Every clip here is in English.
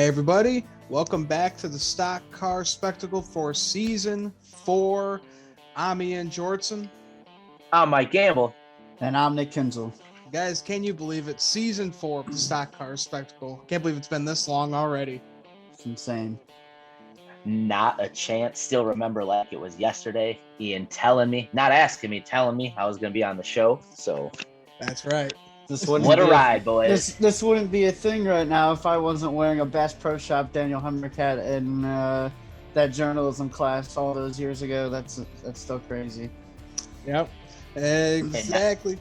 Hey everybody, welcome back to the Stock Car Spectacle for Season 4. I'm Ian Jortson. I'm Mike Gamble. And I'm Nick Kinzel. Guys, can you believe it? Season 4 of the Stock Car Spectacle. Can't believe it's been this long already. It's insane. Not a chance. Still remember like it was yesterday. Ian telling me, not asking me, telling me I was going to be on the show. So that's right. What a ride, boys. This wouldn't be a thing right now if I wasn't wearing a Bass Pro Shop Daniel Hemrick hat in that journalism class all those years ago. That's still crazy. Yep, exactly.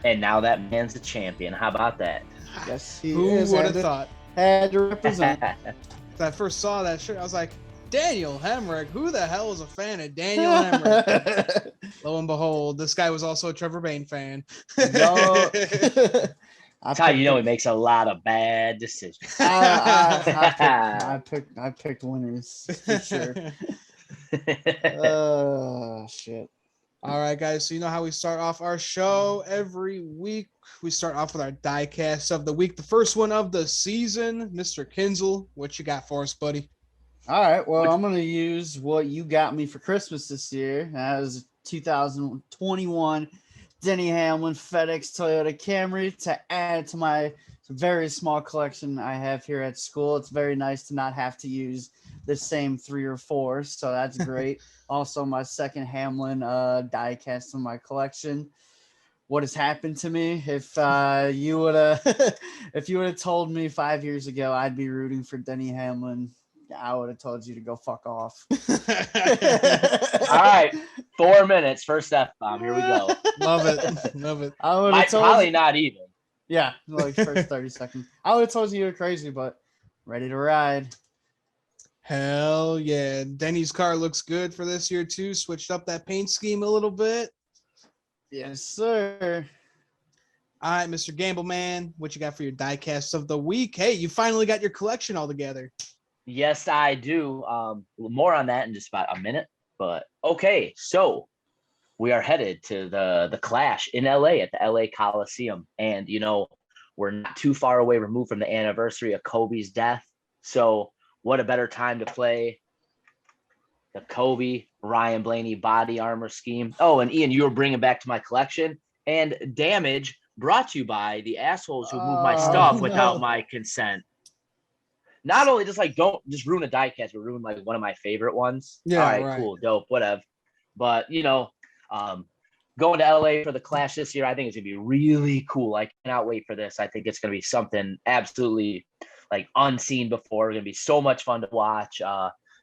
And now that man's the champion. How about that? Yes, he Who is. would have thought? Had to represent. When I first saw that shirt, I was like, Daniel Hemrick, who the hell is a fan of Daniel Hemrick? Lo and behold, this guy was also a Trevor Bayne fan. No. That's how you know he makes a lot of bad decisions. I picked winners for sure. Shit. All right, guys. So you know how we start off our show every week. We start off with our diecast of the week. The first one of the season, Mr. Kinzel. What you got for us, buddy? All right. Well, I'm going to use what you got me for Christmas this year. That was 2021 Denny Hamlin FedEx Toyota Camry to add to my very small collection I have here at school. It's very nice to not have to use the same 3 or 4, so that's great. Also, my second Hamlin diecast in my collection. What has happened to me? If you would have told me 5 years ago I'd be rooting for Denny Hamlin, I would have told you to go fuck off. All right, 4 minutes. First F-bomb. Here we go. Love it. Love it. I would have told probably you, not even. yeah, like first 30 seconds. I would have told you you're crazy, but ready to ride. Hell yeah. Denny's car looks good for this year too. Switched up that paint scheme a little bit. Yes, sir. All right, Mr. Gambleman, what you got for your diecast of the week? Hey, you finally got your collection all together. Yes, I do. More on that in just about a minute. But okay, so we are headed to the Clash in LA at the LA Coliseum. And, you know, we're not too far away removed from the anniversary of Kobe's death. So what a better time to play the Kobe Ryan Blaney body armor scheme. Oh, and Ian, you were bringing back to my collection. And Damage brought to you by the assholes who moved my stuff without my consent. Not only don't just ruin a diecast, but ruin like one of my favorite ones. Yeah, all right, cool, dope, whatever. But you know, going to LA for the Clash this year, I think it's gonna be really cool. I cannot wait for this. I think it's gonna be something absolutely like unseen before. It's gonna be so much fun to watch.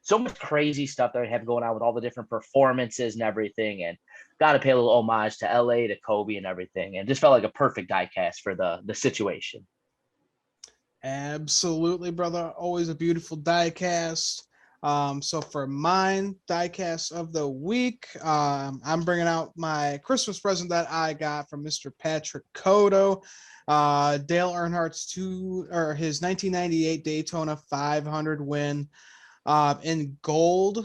So much crazy stuff that I have going on with all the different performances and everything. And got to pay a little homage to LA, to Kobe and everything. And just felt like a perfect diecast for the situation. Absolutely, brother. Always a beautiful diecast. So for mine diecast of the week, I'm bringing out my Christmas present that I got from Mr. Patrick Cotto. Dale Earnhardt's his 1998 Daytona 500 win in gold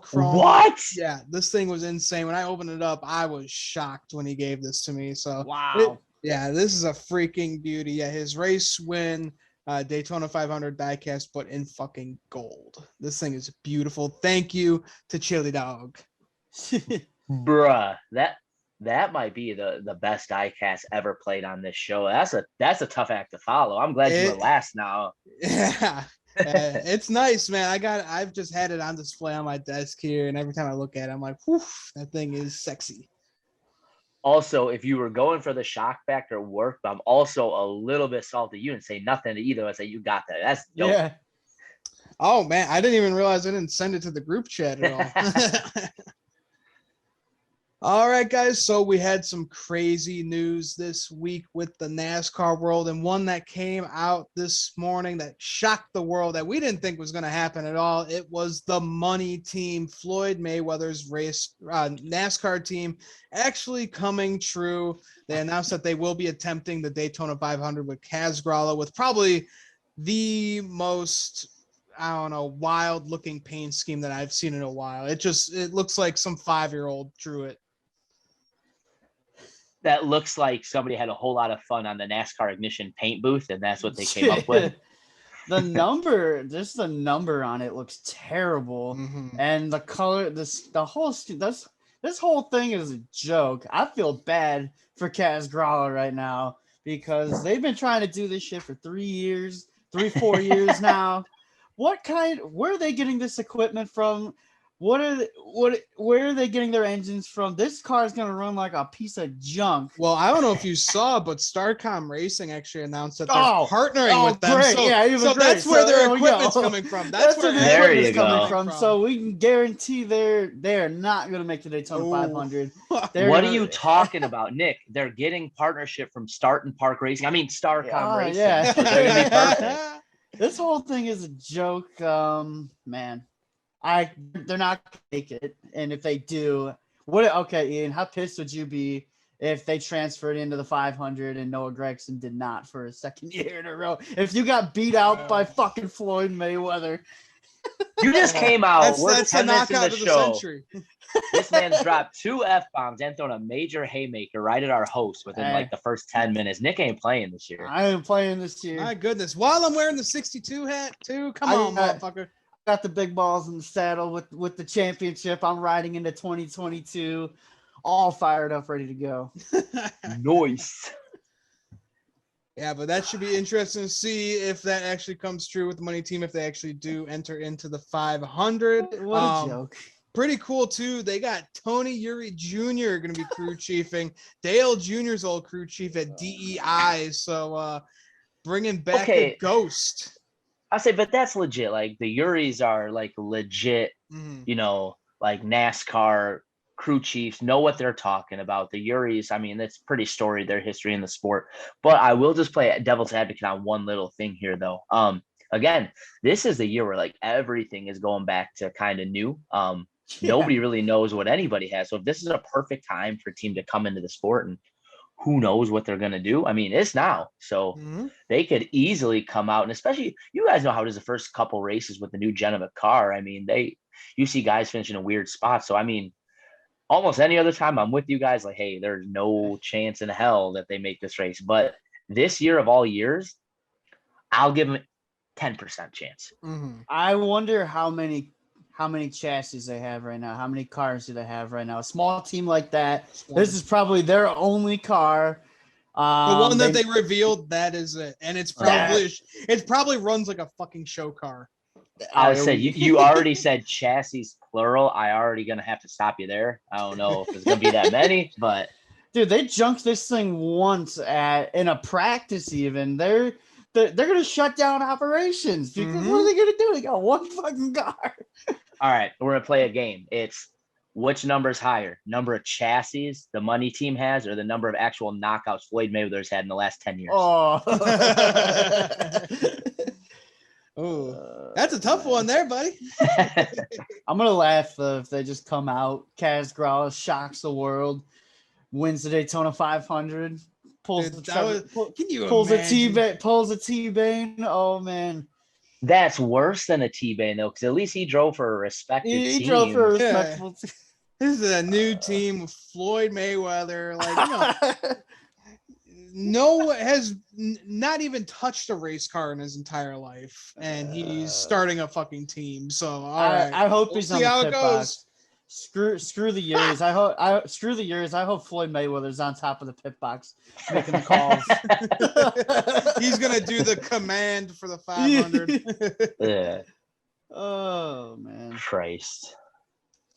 chrome. What? Yeah, this thing was insane. When I opened it up, I was shocked when he gave this to me. So wow. Yeah, this is a freaking beauty. Yeah, his race win, Daytona 500 diecast, but in fucking gold. This thing is beautiful. Thank you to Chili Dog. Bruh, that might be the best diecast ever played on this show. That's a tough act to follow. I'm glad you were last now. Yeah. It's nice, man. I've just had it on display on my desk here, and every time I look at it, I'm like, whew, that thing is sexy. Also, if you were going for the shock factor work, but I'm also a little bit salty. You didn't say nothing to either. I say you got that. That's dope. Yeah. Oh man, I didn't even realize I didn't send it to the group chat at all. All right, guys. So we had some crazy news this week with the NASCAR world, and one that came out this morning that shocked the world that we didn't think was going to happen at all. It was the money team, Floyd Mayweather's race NASCAR team, actually coming true. They announced that they will be attempting the Daytona 500 with Kaz Grala, with probably the most, I don't know, wild looking paint scheme that I've seen in a while. It looks like some 5-year-old drew it. That looks like somebody had a whole lot of fun on the NASCAR Ignition paint booth, and that's what they came up with. The number on it looks terrible, and the color, this whole thing is a joke. I feel bad for Kaz Grala right now because they've been trying to do this shit for 4 years now. Where are they getting this equipment from? Where are they getting their engines from? This car is gonna run like a piece of junk. Well, I don't know if you saw, but Starcom Racing actually announced that they're partnering with them. Great. So that's where their equipment's coming from. That's where their equipment's coming from. So we can guarantee they're not gonna make the Daytona 500. What are you talking about, Nick? They're getting partnership from Starton Park Racing. I mean, Starcom Racing. Yeah. So they're gonna be perfect. This whole thing is a joke, man. They're not gonna make it, and if they do, okay, Ian, how pissed would you be if they transferred into the 500 and Noah Gragson did not for a second year in a row? If you got beat out by fucking Floyd Mayweather, you just came out. We're that's 10 minutes in the show. Century. This man's dropped 2 F-bombs and thrown a major haymaker right at our host within like the first 10 minutes. Nick ain't playing this year. I ain't playing this year. My goodness. While I'm wearing the 62 hat too. Come on, motherfucker. Got the big balls in the saddle with the championship. I'm riding into 2022, all fired up, ready to go. Nice. Yeah, but that should be interesting to see if that actually comes true with the money team, if they actually do enter into the 500. What a joke. Pretty cool too. They got Tony Uri Jr. going to be crew chiefing. Dale Jr.'s old crew chief at DEI. So bringing back a ghost. I say, but that's legit. Like the Uris are like legit, you know, like NASCAR crew chiefs know what they're talking about. The Uris, I mean, that's pretty storied, their history in the sport. But I will just play devil's advocate on one little thing here, though. Again, this is the year where like everything is going back to kind of new. Nobody really knows what anybody has. So if this is a perfect time for a team to come into the sport and who knows what they're going to do? I mean, it's now. So they could easily come out. And especially, you guys know how it is the first couple races with the new gen of a car. I mean, you see guys finishing in weird spots. So, I mean, almost any other time I'm with you guys, like, hey, there's no chance in hell that they make this race. But this year of all years, I'll give them 10% chance. I wonder how many chassis they have right now. How many cars do they have right now? A small team like that, this is probably their only car. The one that they revealed, that is it. And it's probably runs like a fucking show car. I would say you already said chassis plural. I already gonna have to stop you there. I don't know if there's gonna be that many, but dude, they junked this thing once in a practice. Even they're gonna shut down operations because what are they gonna do? They got one fucking car. All right, we're gonna play a game. It's which number's higher, number of chassis the money team has, or the number of actual knockouts Floyd Mayweather's had in the last 10 years. Oh, that's a tough one there, buddy. I'm gonna laugh if they just come out. Kaz Grala shocks the world, wins the Daytona 500, pulls a T-Bane. Oh man, that's worse than a T-Bane though, because at least he drove for a respected team. He drove for a respectable team. This is a new team with Floyd Mayweather. Like, has not even touched a race car in his entire life, and he's starting a fucking team. So all right, I hope he's on the pit box. Screw the years. I hope Floyd Mayweather's on top of the pit box making the calls. He's gonna do the command for the 500. Yeah. Oh man. Christ.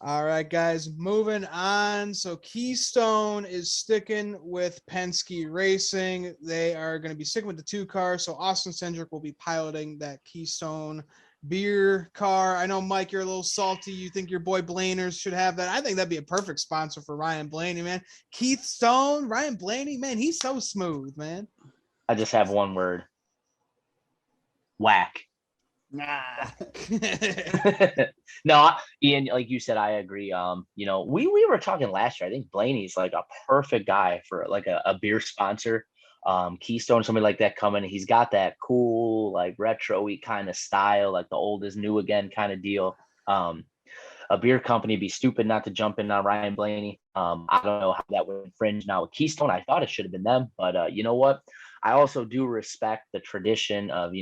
All right, guys, moving on. So Keystone is sticking with Penske Racing. They are going to be sticking with the 2 cars. So Austin Cindric will be piloting that Keystone beer car. I know, Mike, you're a little salty. You think your boy Blaners should have that. I think that'd be a perfect sponsor for Ryan Blaney, man. Keystone, Ryan Blaney, man, he's so smooth, man. I just have one word. Whack. Nah. No, Ian, like you said, I agree. We were talking last year. I think Blaney's like a perfect guy for like a beer sponsor. Keystone, somebody like that coming. He's got that cool, like retro-y kind of style, like the old is new again kind of deal. A beer company be stupid not to jump in on Ryan Blaney. I don't know how that would infringe now with Keystone. I thought it should have been them, but you know what? I also do respect the tradition of,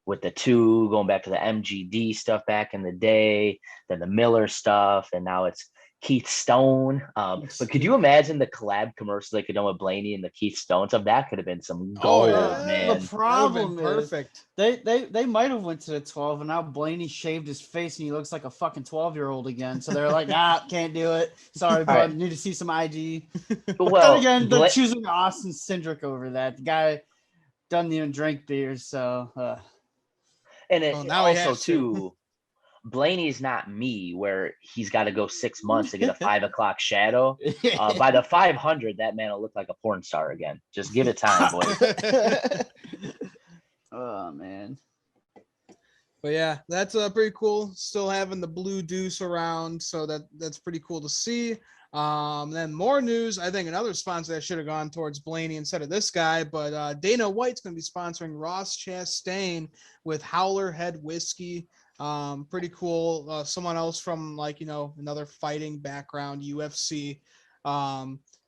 with the two, going back to the MGD stuff back in the day, then the Miller stuff, and now it's Keith Stone. But could you imagine the collab commercials they could done with Blaney and the Keith Stone stuff? That could have been some gold, man. The problem is perfect. They might have went to the 12, and now Blaney shaved his face and he looks like a fucking 12-year-old again. So they're like, nah, can't do it. Sorry, bud. Right. Need to see some IG. Well, Then again, they're choosing Austin Cindric over that. The guy doesn't even drink beer, so and it now he also has to. too, Blaney's not me where he's got to go 6 months to get a 5 o'clock shadow. By the 500, that man will look like a porn star again. Just give it time, boys. Oh man. But yeah, that's pretty cool. Still having the blue deuce around, so that's pretty cool to see. Then more news. I think another sponsor that should have gone towards Blaney instead of this guy, but Dana White's going to be sponsoring Ross Chastain with Howler Head Whiskey. Pretty cool. Someone else from another fighting background, UFC,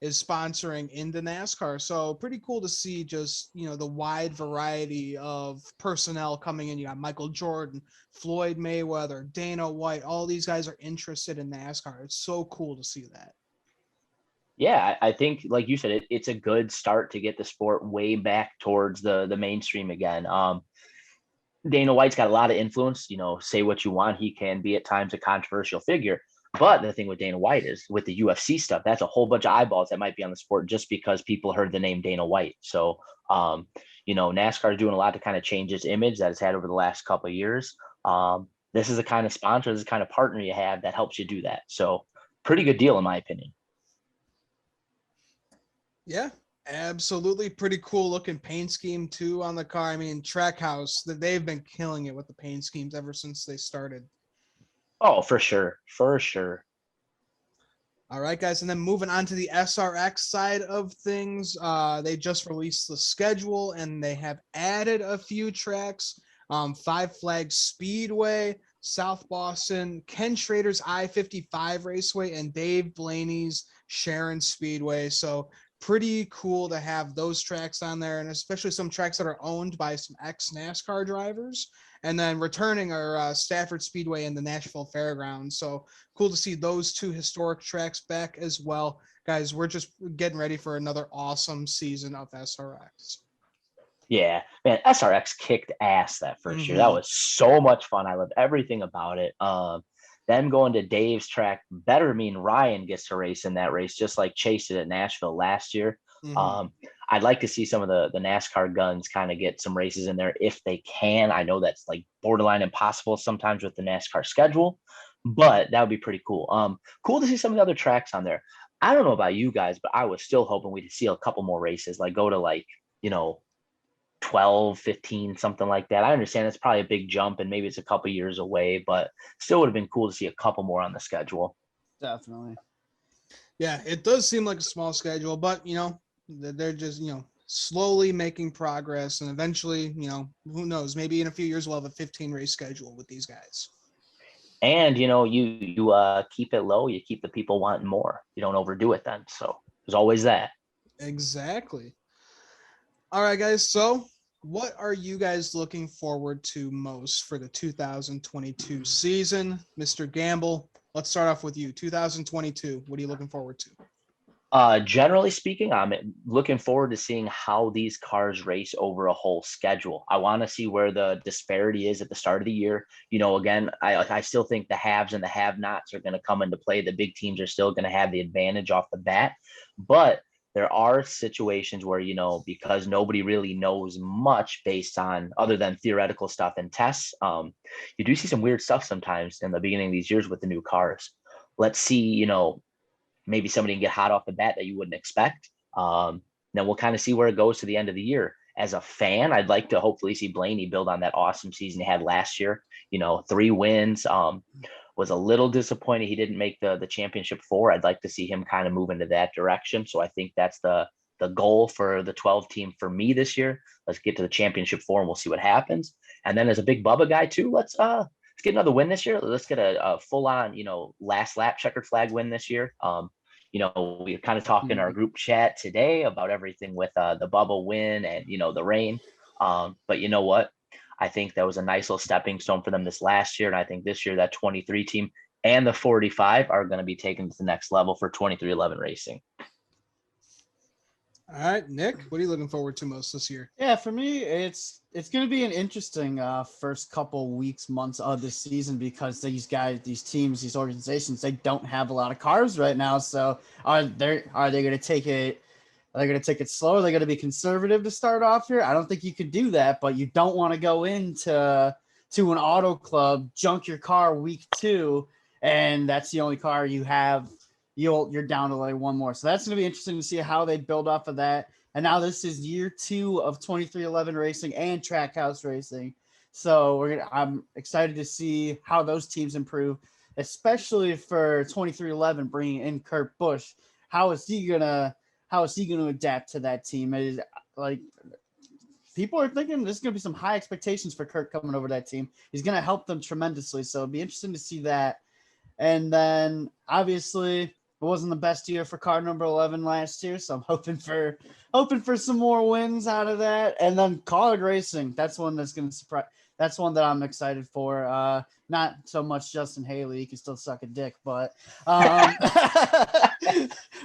is sponsoring into NASCAR. So pretty cool to see just, the wide variety of personnel coming in. You got Michael Jordan, Floyd Mayweather, Dana White. All these guys are interested in NASCAR. It's so cool to see that. Yeah, I think, like you said, it's a good start to get the sport way back towards the mainstream again. Dana White's got a lot of influence, say what you want. He can be at times a controversial figure. But the thing with Dana White is with the UFC stuff, that's a whole bunch of eyeballs that might be on the sport just because people heard the name Dana White. So, NASCAR is doing a lot to kind of change its image that it's had over the last couple of years. This is the kind of sponsor, this is the kind of partner you have that helps you do that. So pretty good deal, in my opinion. Yeah, absolutely. Pretty cool looking paint scheme too on the car. I mean, Trackhouse, they've been killing it with the paint schemes ever since they started. Oh, for sure. For sure. All right, guys. And then moving on to the SRX side of things, they just released the schedule and they have added a few tracks. Five Flags Speedway, South Boston, Ken Schrader's I-55 Raceway, and Dave Blaney's Sharon Speedway. So pretty cool to have those tracks on there, and especially some tracks that are owned by some ex-NASCAR drivers. And then returning are Stafford Speedway and the Nashville Fairgrounds. So cool to see those two historic tracks back as well. Guys, we're just getting ready for another awesome season of SRX. Yeah, man, SRX kicked ass that first year. That was so much fun. I loved everything about it. Them going to Dave's track better mean Ryan gets to race in that race, just like Chase did at Nashville last year. I'd like to see some of the NASCAR guns kind of get some races in there if they can. I know that's like borderline impossible sometimes with the NASCAR schedule, but that would be pretty cool. Cool to see some of the other tracks on there. I don't know about you guys, but I was still hoping we'd see a couple more races, like go to 12, 15, something like that. I understand it's probably a big jump and maybe it's a couple years away, but still would have been cool to see a couple more on the schedule. Definitely. Yeah, it does seem like a small schedule, but they're just slowly making progress, and eventually, who knows, maybe in a few years we'll have a 15 race schedule with these guys. And you keep it low, you keep the people wanting more. You don't overdo it then. So there's always that. Exactly. All right, guys. So what are you guys looking forward to most for the 2022 season? Mr. Gamble, let's start off with you. 2022, what are you looking forward to? Generally speaking, I'm looking forward to seeing how these cars race over a whole schedule. I want to see where the disparity is at the start of the year. Again, I still think the haves and the have-nots are going to come into play. The big teams are still going to have the advantage off the bat, but there are situations where, because nobody really knows much based on other than theoretical stuff and tests, you do see some weird stuff sometimes in the beginning of these years with the new cars. Let's see, maybe somebody can get hot off the bat that you wouldn't expect. Then we'll kind of see where it goes to the end of the year. As a fan, I'd like to hopefully see Blaney build on that awesome season he had last year. 3 wins. Was a little disappointed he didn't make the championship 4. I'd like to see him kind of move into that direction. So I think that's the goal for the 12 team for me this year. Let's get to the championship 4 and we'll see what happens. And then as a big Bubba guy too, let's get another win this year. Let's get a full on, last lap checkered flag win this year. We're kind of talking in our group chat today about everything with the Bubba win and, the rain. But you know what? I think that was a nice little stepping stone for them this last year. And I think this year that 23 team and the 45 are going to be taken to the next level for 23XI Racing. All right, Nick, what are you looking forward to most this year? Yeah, for me, it's going to be an interesting first couple weeks, months of the season because these guys, these teams, these organizations, they don't have a lot of cars right now. So are they going to take it? Are they going to take it slow? Are they going to be conservative to start off here? I don't think you could do that, but you don't want to go into an auto club, junk your car week 2, and that's the only car you have. You're down to like one more. So that's going to be interesting to see how they build off of that. And now this is year 2 of 23XI Racing and Trackhouse Racing. So I'm excited to see how those teams improve, especially for 23XI bringing in Kurt Busch. How is he gonna adapt to that team? Is like people are thinking there's gonna be some high expectations for Kurt coming over that team. He's gonna help them tremendously. So it'll be interesting to see that. And then obviously it wasn't the best year for car number 11 last year, so I'm hoping for some more wins out of that. And then college racing, that's one that's going to surprise. That's one that I'm excited for. Not so much Justin Haley, he can still suck a dick, but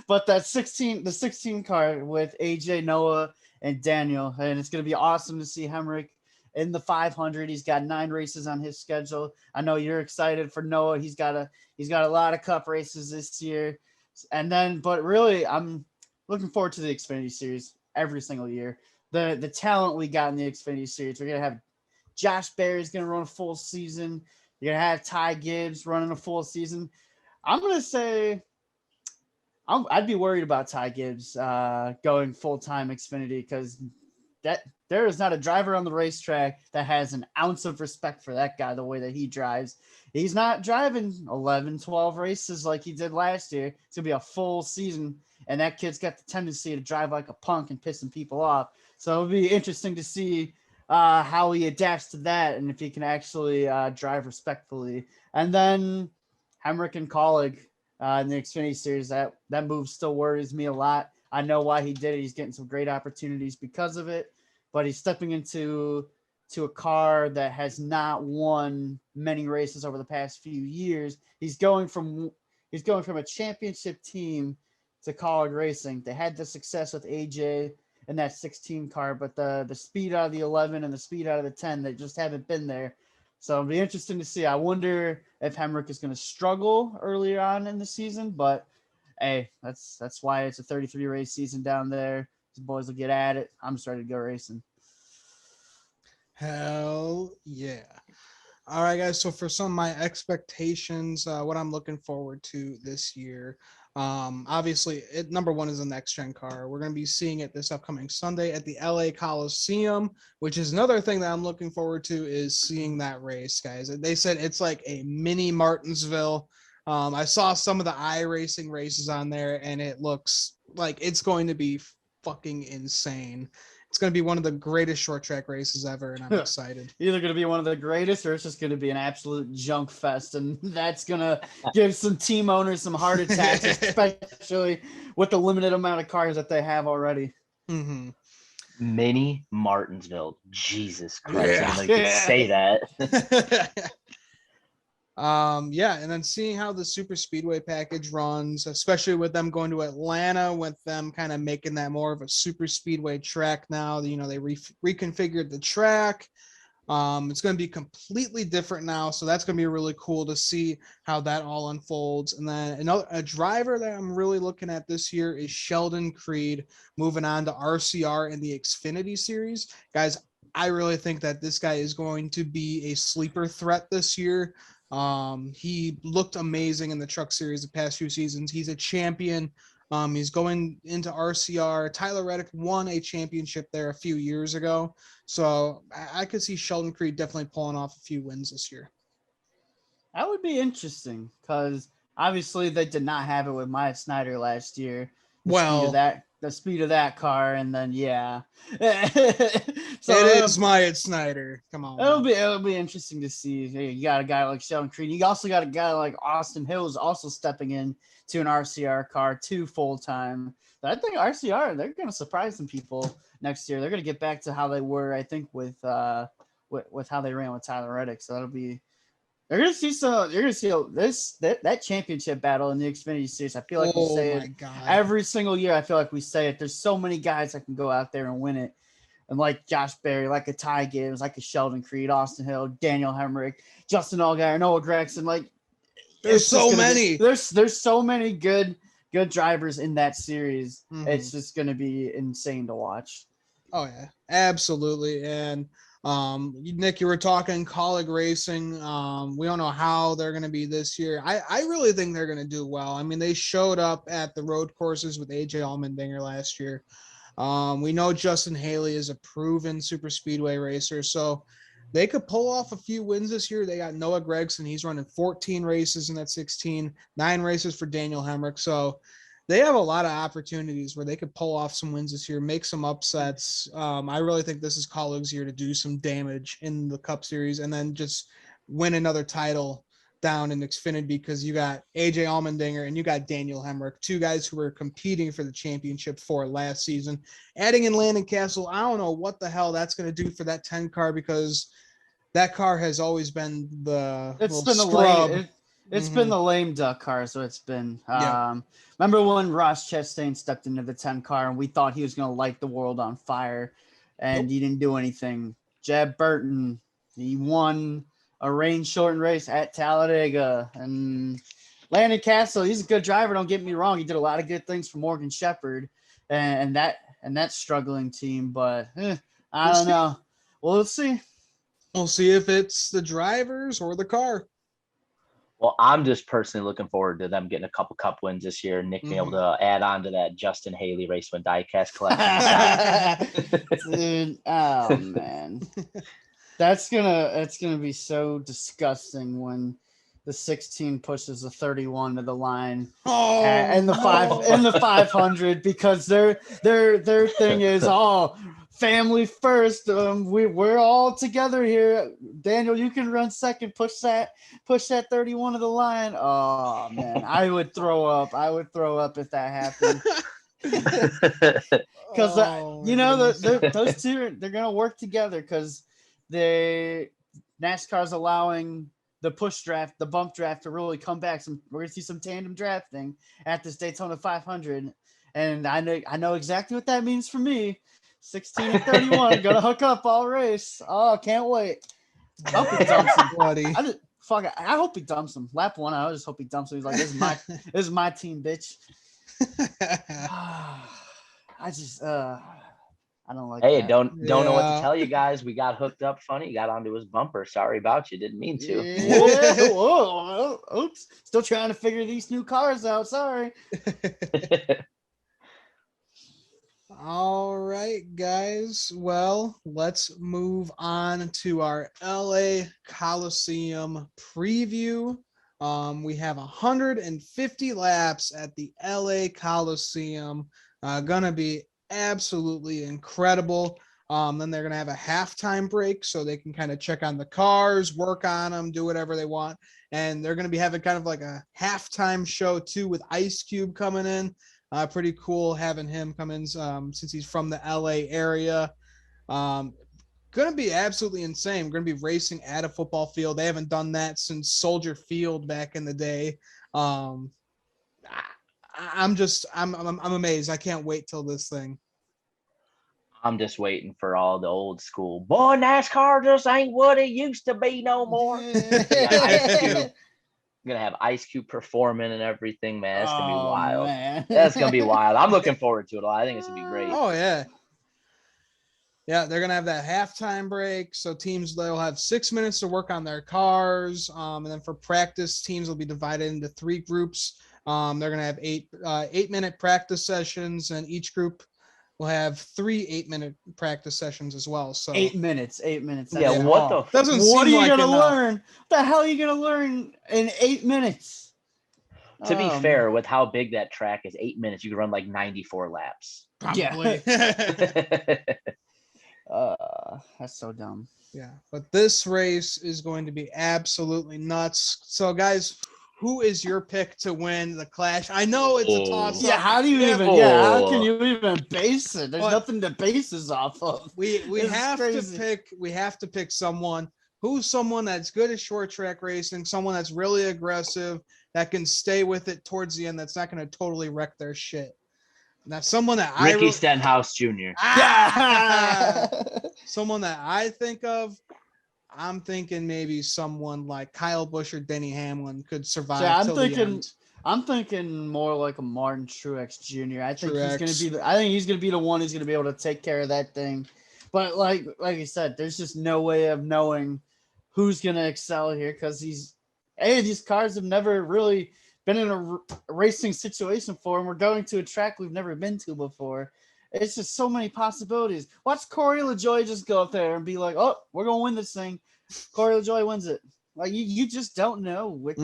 but the 16 car with AJ, Noah, and Daniel, and it's going to be awesome to see Hemrick in the 500. He's got 9 races on his schedule. I know you're excited for Noah. He's got a lot of cup races this year. And then, but really, I'm looking forward to the Xfinity Series every single year. The talent we got in the Xfinity Series. We're going to have Josh Berry's going to run a full season. You're going to have Ty Gibbs running a full season. I'm going to say I'd be worried about Ty Gibbs going full-time Xfinity because that there is not a driver on the racetrack that has an ounce of respect for that guy the way that he drives. He's not driving 11, 12 races like he did last year. It's going to be a full season, and that kid's got the tendency to drive like a punk and pissing people off. So it'll be interesting to see how he adapts to that and if he can actually drive respectfully. And then Hemrick and Colleague in the Xfinity Series, that move still worries me a lot. I know why he did it. He's getting some great opportunities because of it, but he's stepping into a car that has not won many races over the past few years. He's going from a championship team to college racing. They had the success with AJ in that 16 car, but the speed out of the 11 and the speed out of the 10, they just haven't been there. So it'll be interesting to see. I wonder if Hemrick is going to struggle earlier on in the season, but hey, that's why it's a 33 race season down there. These boys will get at it. I'm just ready to go racing. Hell yeah. All right, guys. So for some of my expectations, what I'm looking forward to this year, obviously, number one is the next gen car. We're going to be seeing it this upcoming Sunday at the LA Coliseum, which is another thing that I'm looking forward to is seeing that race, guys. They said it's like a mini Martinsville. I saw some of the iRacing races on there, and it looks like it's going to be fucking insane. It's going to be one of the greatest short track races ever, and I'm excited. Either going to be one of the greatest, or it's just going to be an absolute junk fest, and that's going to give some team owners some heart attacks, especially with the limited amount of cars that they have already. Mm-hmm. Mini Martinsville. Jesus Christ. I didn't know you could say that. Yeah, and then seeing how the super speedway package runs, especially with them going to Atlanta, with them kind of making that more of a super speedway track now. You know, they reconfigured the track. It's going to be completely different now, so that's going to be really cool to see how that all unfolds. And then a driver that I'm really looking at this year is Sheldon Creed, moving on to RCR in the Xfinity Series. Guys, I really think that this guy is going to be a sleeper threat this year. He looked amazing in the Truck Series the past few seasons. He's a champion. He's going into RCR. Tyler Reddick won a championship there a few years ago. So I could see Sheldon Creed definitely pulling off a few wins this year. That would be interesting because obviously they did not have it with Maya Snyder last year. The speed of that car, and then so it is Maya Snyder. Come on, it'll be interesting to see. You got a guy like Sheldon Creed. You also got a guy like Austin Hills also stepping in to an RCR car too full time. But I think RCR they're going to surprise some people next year. They're going to get back to how they were, I think, with with how they ran with Tyler Reddick. So you're gonna see that championship battle in the Xfinity Series. I feel like we say it God. every single year. I feel like we say it. There's so many guys that can go out there and win it. And like Josh Berry, like a Ty Gibbs, like a Sheldon Creed, Austin Hill, Daniel Hemrick, Justin Allgaier, Noah Gragson. Like there's so many. There's so many good drivers in that series. Mhm. It's just gonna be insane to watch. Oh yeah, absolutely. And Nick, you were talking Colleague Racing. We don't know how they're going to be this year. I really think they're going to do well. I mean, they showed up at the road courses with AJ Allmendinger last year. We know Justin Haley is a proven super speedway racer, so they could pull off a few wins this year. They got Noah Gragson. He's running 14 races in that 16, 9 races for Daniel Hemrick. So they have a lot of opportunities where they could pull off some wins this year, make some upsets. I really think this is Colleague's year to do some damage in the Cup Series and then just win another title down in Xfinity, because you got AJ Allmendinger and you got Daniel Hemrick, 2 guys who were competing for the championship for last season. Adding in Landon Castle, I don't know what the hell that's going to do for that 10 car, because that car has always been the scrub. It's been the lame duck car, so it's been. Remember when Ross Chastain stepped into the 10 car and we thought he was going to light the world on fire, and he didn't do anything. Jeb Burton, he won a rain-shortened race at Talladega, and Landon Castle, he's a good driver. Don't get me wrong; he did a lot of good things for Morgan Shepherd and that struggling team. But I don't know. Well, let's see. We'll see if it's the drivers or the car. Well, I'm just personally looking forward to them getting a couple Cup wins this year. Nick being able to add on to that Justin Haley race when Diecast collection. Dude, oh man, it's gonna be so disgusting when the 16 pushes the 31 to the line and the 500, because their thing is family first. We're all together here. Daniel, you can run second. Push that 31 to the line. Oh man, I would throw up. If that happened. Because those two, they're gonna work together, because NASCAR's allowing the push draft, the bump draft to really come back. We're gonna see some tandem drafting at this Daytona 500, and I know exactly what that means for me. 16 and 31 gonna hook up all race. Oh, can't wait. I hope he dumps him, buddy. I hope he dumps him. Lap 1, I just hope he dumps him. He's like, this is my team, bitch. I don't like that. Don't know what to tell you guys. We got hooked up funny. He got onto his bumper. Sorry about you. Didn't mean to. Yeah. Whoa. Oops. Still trying to figure these new cars out. Sorry. All right, guys. Well, let's move on to our LA Coliseum preview. We have 150 laps at the LA Coliseum. Gonna be absolutely incredible. Then they're gonna have a halftime break so they can kind of check on the cars, work on them, do whatever they want. And they're gonna be having kind of like a halftime show too, with Ice Cube coming in. Pretty cool having him come in since he's from the LA area. Gonna be absolutely insane. We're gonna be racing at a football field. They haven't done that since Soldier Field back in the day. I'm amazed. I can't wait till this thing. I'm just waiting for all the old school. Boy, NASCAR just ain't what it used to be no more. Ice Cube. I'm gonna have Ice Cube performing and everything, man. That's gonna be wild. Man. That's gonna be wild. I'm looking forward to it. I think it's gonna be great. Oh yeah. Yeah, they're gonna have that halftime break. So they'll have 6 minutes to work on their cars. And then for practice, teams will be divided into 3 groups. They're gonna have 8-minute practice sessions, and each group will have 3 8-minute practice sessions as well. So 8 minutes. Yeah, what the doesn't what seem are you like gonna enough. learn? What the hell are you gonna learn in 8 minutes? To be fair, with how big that track is, 8 minutes, you can run like 94 laps. Probably. Yeah. That's so dumb. Yeah, but this race is going to be absolutely nuts. So, guys, who is your pick to win the Clash? I know it's a toss-up. Yeah, how do you even? Yeah, how can you even base it? There's nothing to base this off of. We have crazy. to pick. We have to pick someone who's someone that's good at short track racing, someone that's really aggressive, that can stay with it towards the end. That's not going to totally wreck their shit. Now, someone that Ricky Stenhouse Jr. Someone that I think of. I'm thinking maybe someone like Kyle Busch or Denny Hamlin could survive till the end. I'm thinking more like a Martin Truex Jr. I think Truex. he's gonna be the one who's gonna be able to take care of that thing. But like you said, there's just no way of knowing who's gonna excel here because these cars have never really been in a racing situation for them. We're going to a track we've never been to before. It's just so many possibilities. Watch Corey LaJoie just go up there and be like, "Oh, we're gonna win this thing." Corey LaJoie wins it. Like you just don't know with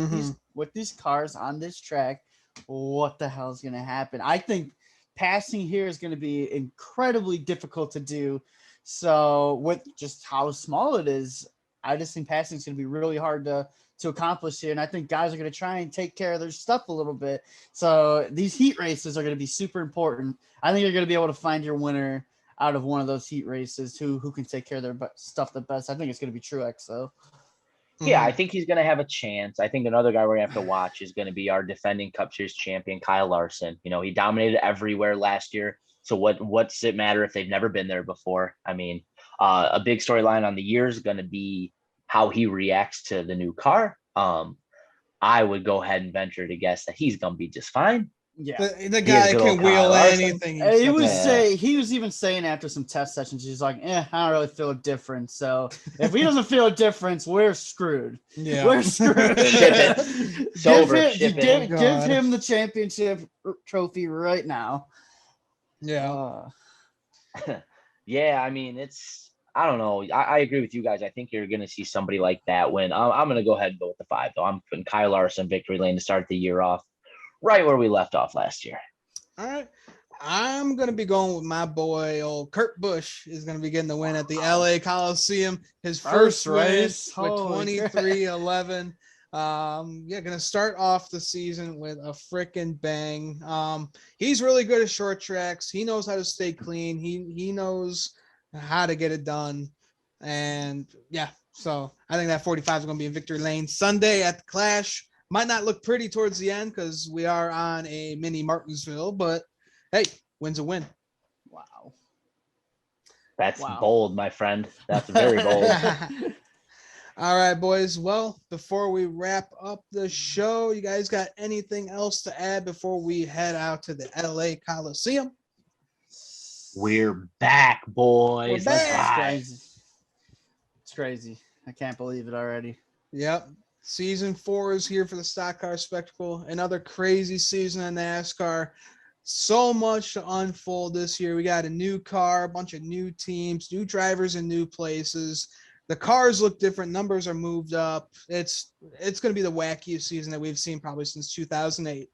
these cars on this track what the hell is gonna happen. I think passing here is gonna be incredibly difficult to do. So with just how small it is, I just think passing is gonna be really hard to accomplish here. And I think guys are going to try and take care of their stuff a little bit. So these heat races are going to be super important. I think you're going to be able to find your winner out of one of those heat races who can take care of their stuff the best. I think it's going to be Truex, though. Yeah, I think he's going to have a chance. I think another guy we're going to have to watch is going to be our defending Cup Series champion, Kyle Larson. You know, he dominated everywhere last year. So what's it matter if they've never been there before? I mean, a big storyline on the year is going to be how he reacts to the new car. I would go ahead and venture to guess that he's going to be just fine. Yeah, the guy can wheel anything. He was even saying after some test sessions, he's like, I don't really feel a difference. So if he doesn't feel a difference, we're screwed. Yeah, we're screwed. Ship it. Give him the championship trophy right now. Yeah. Yeah, I mean, I don't know. I agree with you guys. I think you're going to see somebody like that win. I'm going to go ahead and go with the 5, though. I'm putting Kyle Larson victory lane to start the year off right where we left off last year. All right. I'm going to be going with my boy, old Kurt Busch, is going to be getting the win at the LA Coliseum. His first race with 23-11. Going to start off the season with a freaking bang. He's really good at short tracks. He knows how to stay clean. He knows how to get it done. And yeah, so I think that 45 is going to be in victory lane Sunday at the Clash. Might not look pretty towards the end because we are on a mini Martinsville, but hey, win's a win. Wow. That's bold, my friend. That's very bold. All right, boys. Well, before we wrap up the show, you guys got anything else to add before we head out to the LA Coliseum? We're back, boys. We're back. It's crazy. I can't believe it already. Yep. Season 4 is here for the Stock Car Spectacle. Another crazy season in NASCAR. So much to unfold this year. We got a new car, a bunch of new teams, new drivers in new places. The cars look different. Numbers are moved up. It's going to be the wackiest season that we've seen probably since 2008.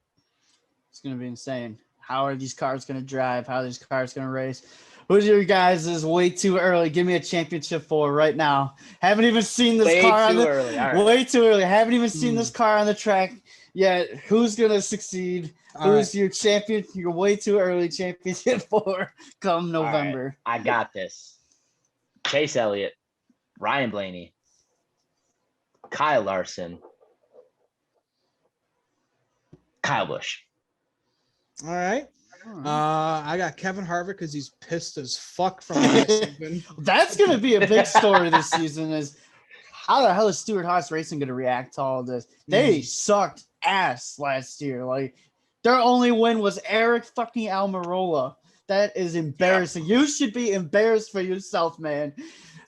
It's going to be insane. How are these cars going to drive? How are these cars going to race? Who's your guys is way too early? Give me a championship for right now. Haven't even seen this car on the way too early. Haven't even seen this car on the track yet. Who's going to succeed? Who's your champion? You're way too early championship for come November. Right. I got this. Chase Elliott, Ryan Blaney, Kyle Larson, Kyle Busch. All right. I got Kevin Harvick because he's pissed as fuck from last season. That's going to be a big story this season is how the hell is Stewart Haas Racing going to react to all this? They sucked ass last year. Like, their only win was Eric fucking Almirola. That is embarrassing. You should be embarrassed for yourself, man.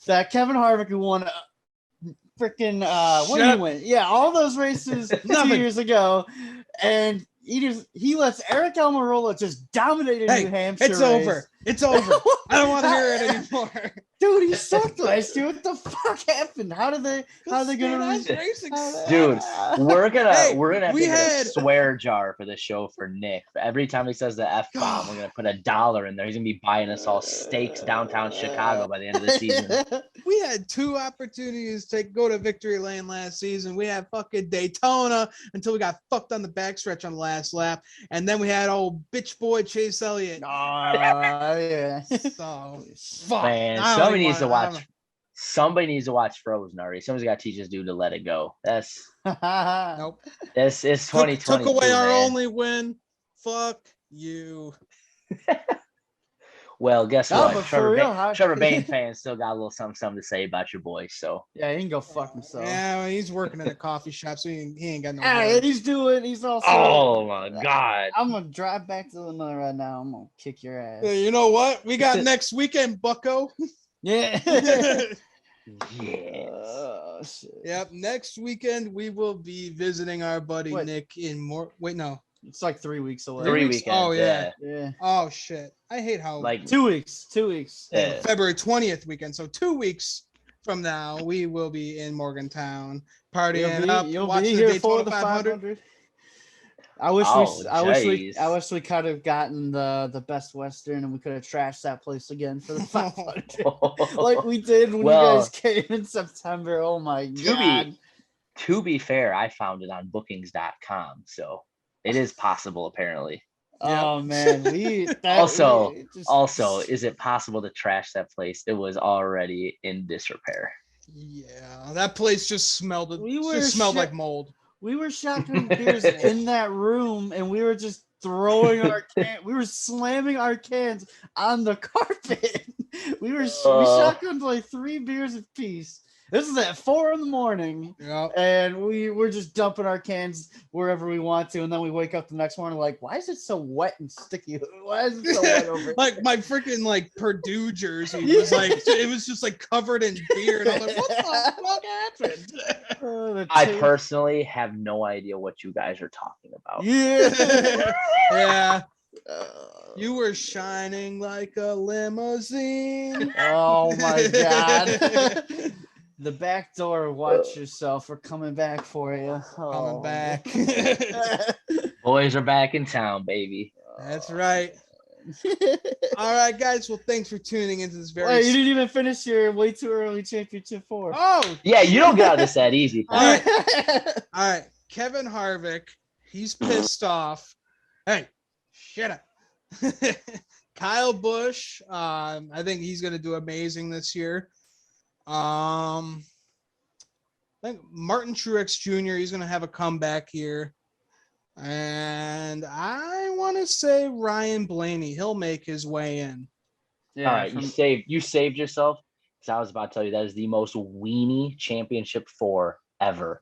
That Kevin Harvick who won freaking what did he win? Yeah, all those races 2 years ago. And he lets Eric Almirola just dominate in New Hampshire. It's over. It's over. I don't want to hear it anymore. Dude, he sucked last year. What the fuck happened? How are they gonna Dude, we're gonna have to we get a had- swear jar for the show for Nick. Every time he says the F bomb, we're gonna put $1 in there. He's gonna be buying us all steaks downtown Chicago by the end of the season. We had 2 opportunities to go to victory lane last season. We had fucking Daytona until we got fucked on the backstretch on the last lap, and then we had old bitch boy Chase Elliott. Yeah. So fuck. Man, I don't somebody even needs to wanna- watch. Somebody needs to watch Frozen already. Somebody's got to teach this dude to let it go. That's Nope. it's 2020. Took away our only win. Fuck you. Well, guess No, what? but for real, Trevor Bain fans still got a little something to say about your boy. So Yeah, he can go fuck himself. Yeah, well, he's working in a coffee shop, so he ain't got no. Hey, words. he's also. oh my god. I'm gonna drive back to Illinois right now. I'm gonna kick your ass. Yeah, you know what? We got next weekend, Bucko. Yeah. Yes. Oh, shit. Yep. Next weekend we will be visiting our buddy What? Nick in more. Wait, no. It's like 3 weeks away. 3 weeks? weekends. Oh, yeah. Yeah. Oh shit! I hate how Like 2 weeks. 2 weeks. yeah. February 20th weekend. So 2 weeks from now we will be in Morgantown partying up, You'll be watching here the for Daytona the 500. 500. I wish Oh, we could have gotten the Best Western and we could have trashed that place again for the 500 like we did when you guys came in September. Oh my god. To be fair, I found it on bookings.com, so it is possible apparently. Oh man, Also, is it possible to trash that place? It was already in disrepair. Yeah, that place just smelled. We were just smelled shit- like mold. we were shotgun beers in that room and we were just throwing we were slamming our cans on the carpet. we shotgunned like 3 beers apiece. This is at 4 a.m. Yeah. And we're just dumping our cans wherever we want to, and then we wake up the next morning like, why is it so wet and sticky? Why is it so wet over here? Like my freaking like Purdue jersey was like it was just like covered in beer, and I was like, what the fuck happened? I personally have no idea what you guys are talking about. Yeah. Yeah. You were shining like a limousine. Oh my god. The back door, watch yourself. We're coming back for you. Coming back. Boys are back in town, baby. That's right. All right, guys. Well, thanks for tuning into this very. Wait, you didn't even finish your way too early championship 4. Oh, Yeah, you don't get out of this that easy. all right. All right. Kevin Harvick, he's pissed off. Hey, shut up. Kyle Busch, I think he's going to do amazing this year. I think Martin Truex Jr., he's going to have a comeback here. And I want to say Ryan Blaney, he'll make his way in. Yeah, All right, you saved yourself because I was about to tell you that is the most weenie championship 4 ever.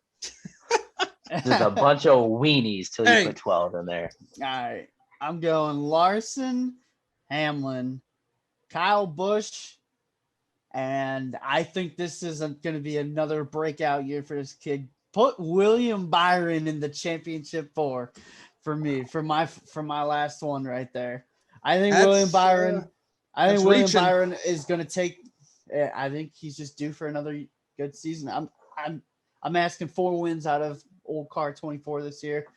There's a bunch of weenies till you put 12 in there. All right, I'm going Larson, Hamlin, Kyle Busch, and I think this is going to be another breakout year for this kid. Put William Byron in the championship 4 for me, for my last one right there. I think William Byron. Byron is going to take. I think he's just due for another good season. I'm asking 4 wins out of Old Car 24 this year.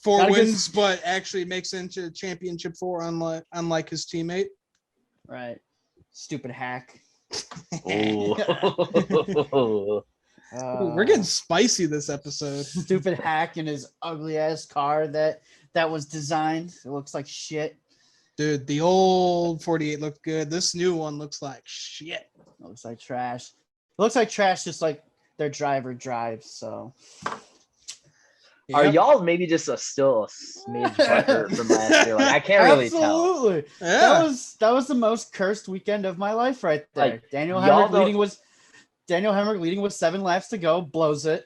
4 wins, but actually makes it into championship 4, unlike his teammate. Right. Stupid hack. Oh. We're getting spicy this episode. Stupid hack in his ugly ass car that was designed. It looks like shit. Dude, the old 48 looked good. This new one looks like shit. It looks like trash. It looks like trash just like their driver drives, so. Are y'all maybe just still a smidge butthurt from last year? Like I can't really tell. Absolutely. Yeah. That was the most cursed weekend of my life right there. Like, Daniel Hemrick leading with 7 laps to go, blows it.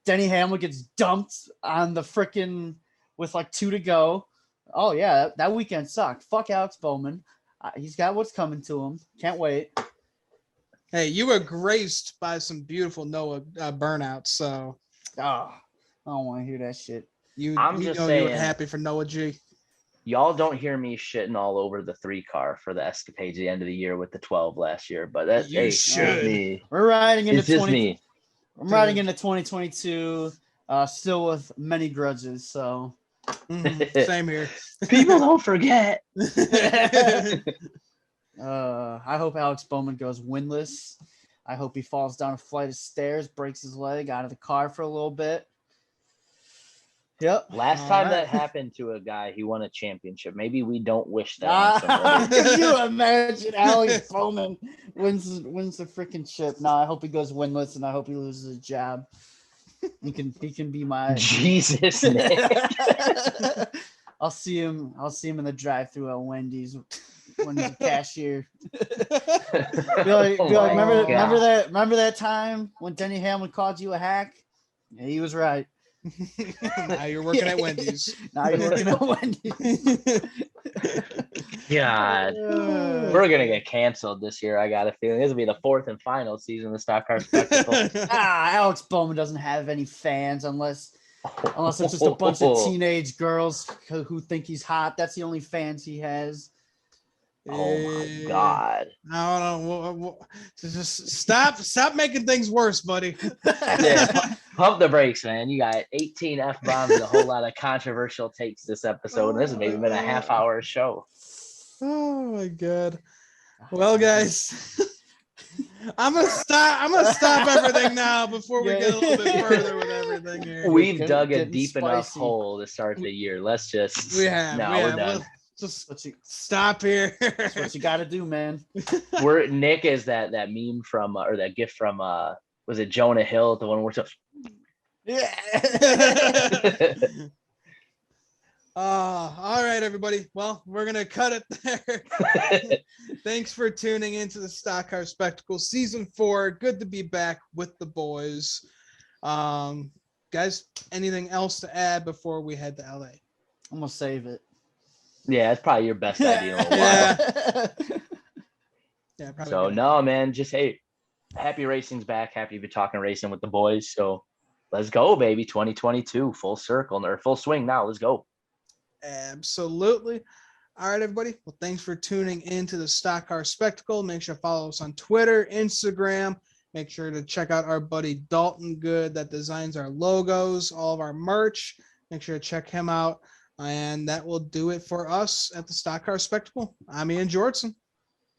Denny Hamlin gets dumped on the frickin' with like 2 to go. Oh yeah, that weekend sucked. Fuck Alex Bowman. He's got what's coming to him. Can't wait. Hey, you were graced by some beautiful Noah burnouts, so I don't want to hear that shit. you I'm you just know you were saying. happy for Noah G. y'all don't hear me shitting all over the 3 car for the escapades at the end of the year with the 12 last year, but that's You it's just should. me. We're riding into It's just me. I'm riding into 2022, still with many grudges. So Same here. People don't forget. I hope Alex Bowman goes winless. I hope he falls down a flight of stairs, breaks his leg out of the car for a little bit. Yep. Last time that happened to a guy, he won a championship. Maybe we don't wish that on somebody. Can you imagine Alex Bowman wins the freaking chip? No, I hope he goes winless, and I hope he loses his job. He can be my Jesus, Nick. I'll see him in the drive-thru at Wendy's when he's a cashier. Be like, remember that time when Denny Hamlin called you a hack? Yeah, he was right. Now you're working at Wendy's. Now you're working at Wendy's. God, we're gonna get canceled this year. I got a feeling this will be the 4th and final season of the Stock Car Spectacle. Alex Bowman doesn't have any fans unless it's just a bunch of teenage girls who think he's hot. That's the only fans he has. Oh my God! No, just stop making things worse, buddy. Yeah, pump the brakes, man. You got 18 F-bombs and a whole lot of controversial takes this episode. And this has maybe been a half-hour show. Oh my God! Well, guys, I'm gonna stop everything now before we get a little bit further with everything here. We've dug a deep enough hole to start the year. Let's just we're done. Just stop here. That's what you got to do, man. Nick is that meme from or that gift from was it Jonah Hill, the one where it's yeah. All right, everybody. Well, we're gonna cut it there. Thanks for tuning into the Stock Car Spectacle Season 4. Good to be back with the boys. Guys, anything else to add before we head to LA? I'm gonna save it. Yeah, it's probably your best idea. Yeah, probably. So no, man, just happy racing's back. Happy to be talking racing with the boys. So let's go, baby. 2022, full circle or full swing now. Let's go. Absolutely. All right, everybody. Well, thanks for tuning into the Stock Car Spectacle. Make sure to follow us on Twitter, Instagram. Make sure to check out our buddy Dalton Good that designs our logos, all of our merch. Make sure to check him out. And that will do it for us at the Stock Car Spectacle. I'm Ian Jortson.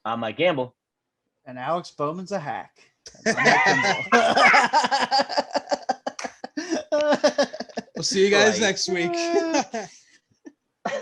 I'm Mike Gamble. And Alex Bowman's a hack. We'll see you guys next week.